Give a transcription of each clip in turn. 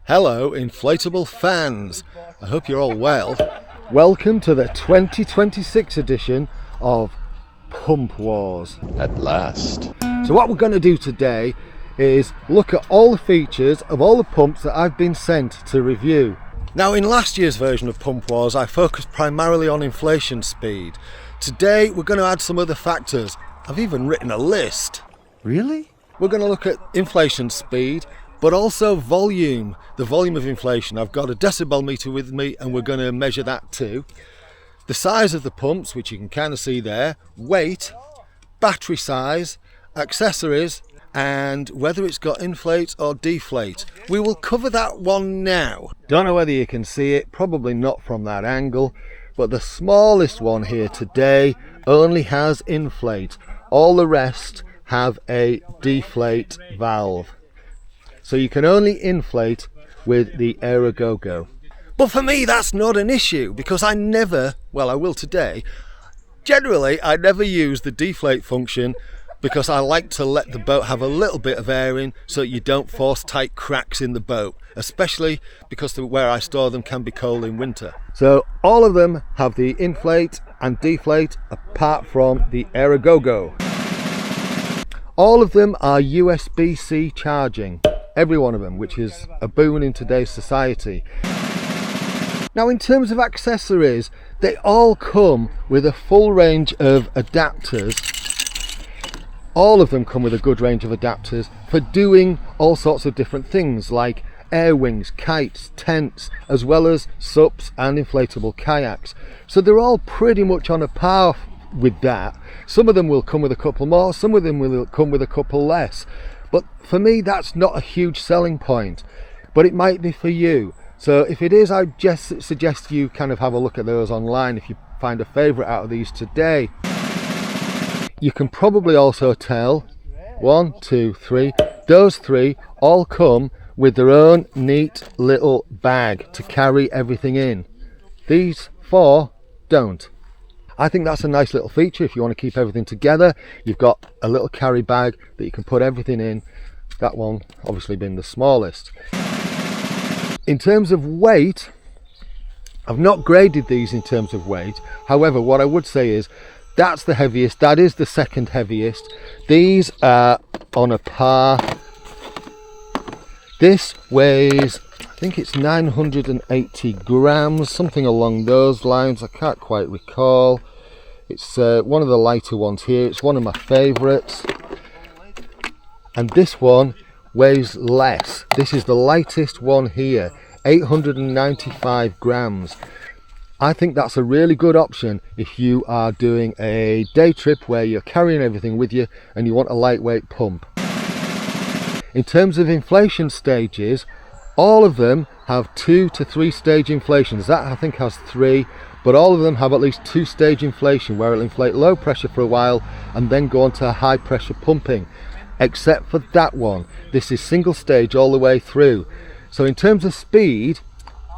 Hello inflatable fans, I hope you're all well. Welcome to the 2026 edition of Pump Wars. At last. So what we're going to do today is look at all the features of all the pumps that I've been sent to review. Now in last year's version of Pump Wars I focused primarily on inflation speed. Today we're going to add some other factors. I've even written a list. Really? We're going to look at inflation speed, but also volume, the volume of inflation. I've got a decibel meter with me and we're going to measure that too. The size of the pumps, which you can kind of see there, weight, battery size, accessories, and whether it's got inflate or deflate. We will cover that one now. Don't know whether you can see it, probably not from that angle, but the smallest one here today only has inflate. All the rest have a deflate valve. So you can only inflate with the Aerogogo. But for me that's not an issue because I will today. Generally I never use the deflate function because I like to let the boat have a little bit of air in so you don't force tight cracks in the boat, especially because where I store them can be cold in winter. So all of them have the inflate and deflate apart from the Aerogogo. All of them are USB-C charging. Every one of them, which is a boon in today's society. Now in terms of accessories, they all come with a full range of adapters. All of them come with a good range of adapters for doing all sorts of different things like air wings, kites, tents, as well as SUPs and inflatable kayaks. So they're all pretty much on a par with that. Some of them will come with a couple more, some of them will come with a couple less. But for me that's not a huge selling point, but it might be for you. So if it is, I just suggest you kind of have a look at those online if you find a favourite out of these today. You can probably also tell, 1, 2, 3, those three all come with their own neat little bag to carry everything in. These 4 don't. I think that's a nice little feature if you want to keep everything together. You've got a little carry bag that you can put everything in. That one obviously being the smallest. In terms of weight, I've not graded these in terms of weight. However, what I would say is that's the heaviest, that is the second heaviest. These are on a par. This weighs, I think it's 980 grams, something along those lines. I can't quite recall. It's one of the lighter ones here. It's one of my favourites. And this one weighs less. This is the lightest one here, 895 grams. I think that's a really good option if you are doing a day trip where you're carrying everything with you and you want a lightweight pump. In terms of inflation stages, all of them have 2 to 3 stage inflations. That I think has 3, but all of them have at least 2 stage inflation where it'll inflate low pressure for a while and then go on to high pressure pumping. Except for that one, this is single stage all the way through. So in terms of speed,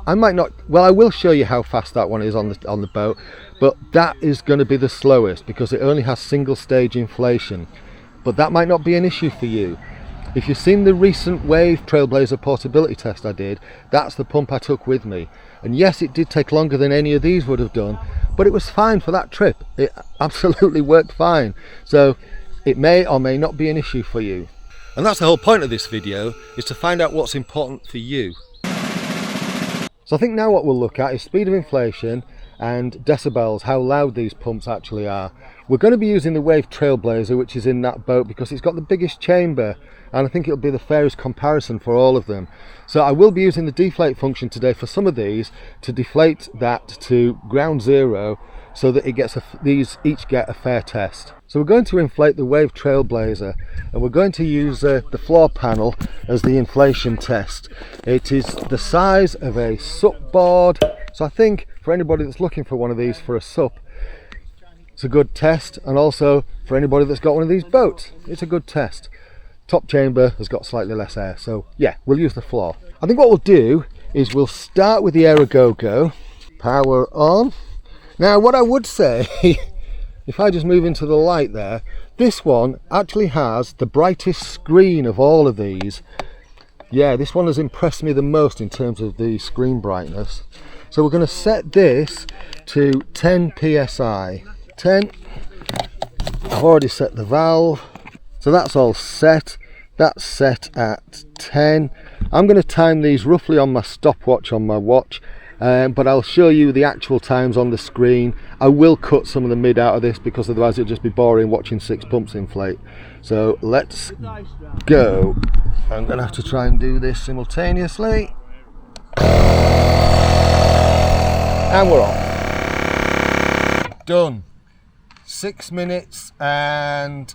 I will show you how fast that one is on the boat, but that is going to be the slowest because it only has single stage inflation. But that might not be an issue for you. If you've seen the recent Wave Trailblazer portability test I did, that's the pump I took with me. And yes, it did take longer than any of these would have done, but it was fine for that trip. It absolutely worked fine. So it may or may not be an issue for you. And that's the whole point of this video, is to find out what's important for you. So I think now what we'll look at is speed of inflation and decibels, how loud these pumps actually are. We're going to be using the Wave Trailblazer, which is in that boat because it's got the biggest chamber, and I think it'll be the fairest comparison for all of them. So I will be using the deflate function today for some of these to deflate that to ground zero so that it gets these each get a fair test. So we're going to inflate the Wave Trailblazer and we're going to use the floor panel as the inflation test. It is the size of a SUP board, so I think for anybody that's looking for one of these for a SUP, it's a good test, and also for anybody that's got one of these boats, it's a good test. Top chamber has got slightly less air, so yeah, we'll use the floor. I think what we'll do is we'll start with the Aerogogo, power on. Now what I would say, if I just move into the light there, this one actually has the brightest screen of all of these. Yeah, this one has impressed me the most in terms of the screen brightness. So we're going to set this to 10 psi. 10. I've already set the valve, so that's all set. That's set at 10. I'm going to time these roughly on my stopwatch on my watch, but I'll show you the actual times on the screen. I will cut some of the mid out of this because otherwise it'll just be boring watching 6 pumps inflate. So let's go. I'm going to have to try and do this simultaneously. And we're off. Done. 6 minutes and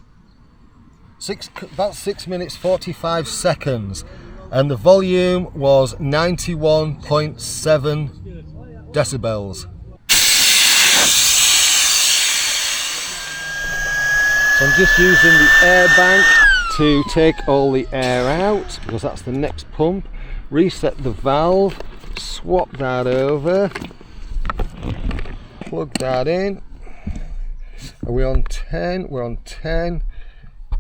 about 6 minutes 45 seconds, and the volume was 91.7 decibels. So I'm just using the AIRBANK to take all the air out because that's the next pump. Reset the valve, swap that over, plug that in. Are we on 10? We're on 10.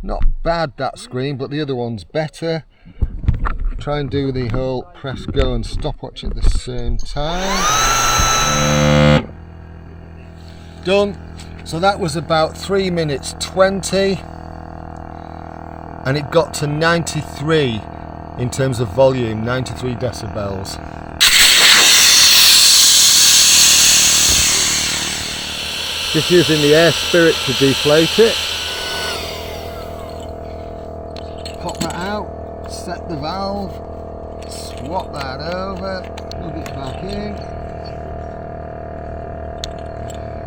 Not bad, that screen, but the other one's better. Try and do the whole press go and stopwatch at the same time. Done. So that was about 3 minutes 20, and it got to 93 in terms of volume, 93 decibels. Just using the Airspirit to deflate it. Pop that out, set the valve, swap that over, plug it back in.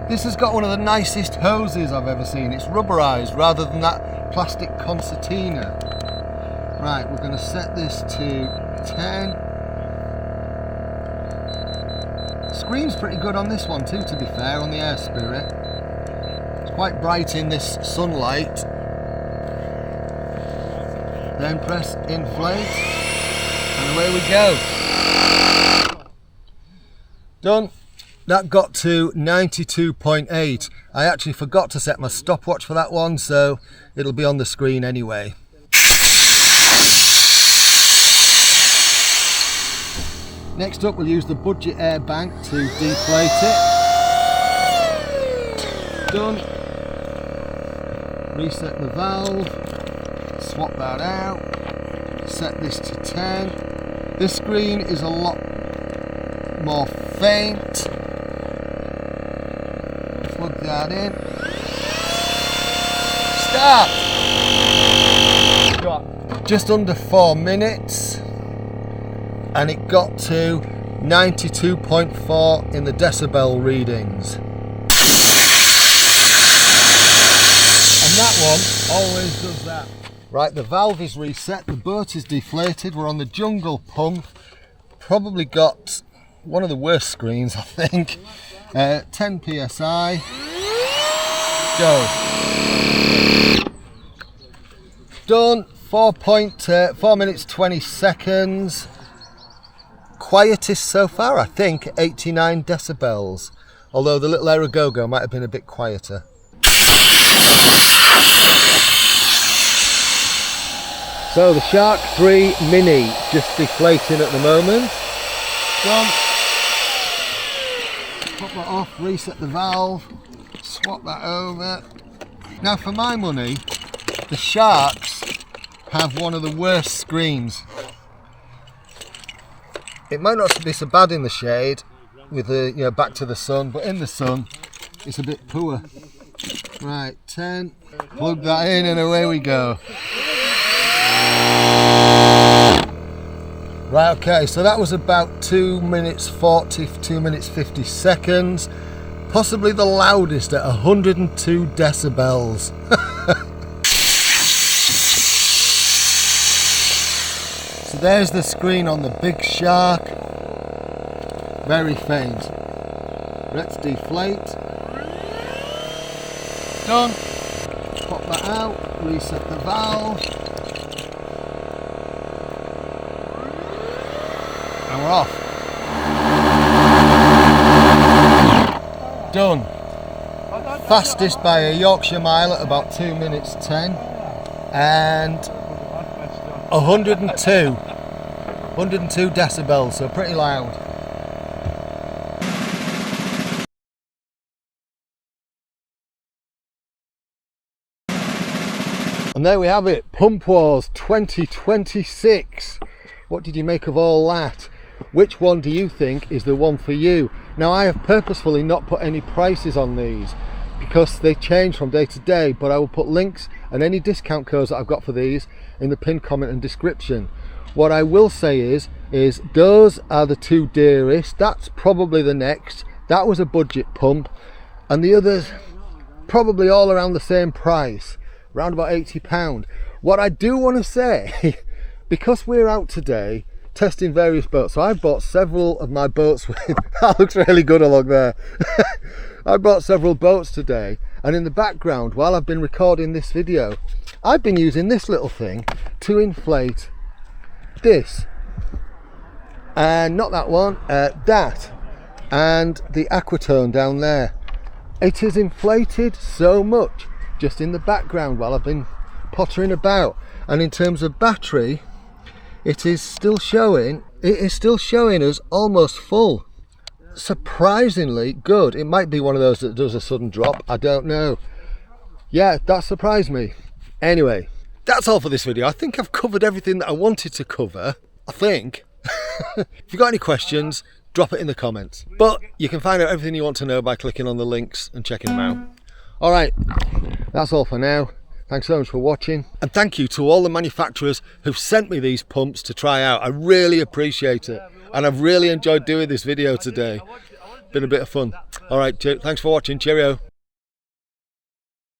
This has got one of the nicest hoses I've ever seen. It's rubberized rather than that plastic concertina. Right, we're going to set this to 10. Screen's pretty good on this one too, to be fair, on the Airspirit. It's quite bright in this sunlight. Then press inflate, and away we go. Done. That got to 92.8. I actually forgot to set my stopwatch for that one, so it'll be on the screen anyway. Next up, we'll use the budget AIRBANK to deflate it. Done. Reset the valve. Swap that out. Set this to 10. This screen is a lot more faint. Plug that in. Start! Just under 4 minutes. And it got to 92.4 in the decibel readings. And that one always does that. Right, the valve is reset, the boat is deflated, we're on the jungle pump. Probably got one of the worst screens, I think. 10 psi. Go. Done. 4 minutes 20 seconds. Quietest so far, I think, 89 decibels. Although the little Aerogogo might have been a bit quieter. So the Shark 3 Mini just deflating at the moment. Done. Pop that off, reset the valve, swap that over. Now for my money, the Sharks have one of the worst screens. It might not be so bad in the shade with the back to the sun, but in the sun it's a bit poor. Right, 10, plug that in and away we go. Right, okay, so that was about 2 minutes 40, 2 minutes 50 seconds. Possibly the loudest at 102 decibels. So there's the screen on the big Shark. Very faint. Let's deflate. Done. Pop that out, reset the valve. And we're off. Done. Fastest by a Yorkshire mile at about 2 minutes 10. And 102 102 decibels, so pretty loud. And there we have it, Pump Wars 2026. What did you make of all that? Which one do you think is the one for you? Now, I have purposefully not put any prices on these because they change from day to day, but I will put links and any discount codes that I've got for these in the pinned comment and description. What I will say is those are the two dearest. That's probably the next. That was a budget pump, and the others probably all around the same price, around about £80. What I do want to say, because we're out today testing various boats, so I've bought several of my boats with, that looks really good along there. I bought several boats today, and in the background while I've been recording this video, I've been using this little thing to inflate this, and not that one, that, and the aquatone down there. It is inflated so much just in the background while I've been pottering about, and in terms of battery, it is still showing us almost full. Surprisingly good. It might be one of those that does a sudden drop, I don't know. Yeah, that surprised me. Anyway, that's all for this video. I think I've covered everything that I wanted to cover, I think. If you've got any questions, drop it in the comments. But you can find out everything you want to know by clicking on the links and checking them out. Alright, that's all for now. Thanks so much for watching, and thank you to all the manufacturers who've sent me these pumps to try out. I really appreciate it, and I've really enjoyed doing this video today. Been a bit of fun. Alright, thanks for watching. Cheerio.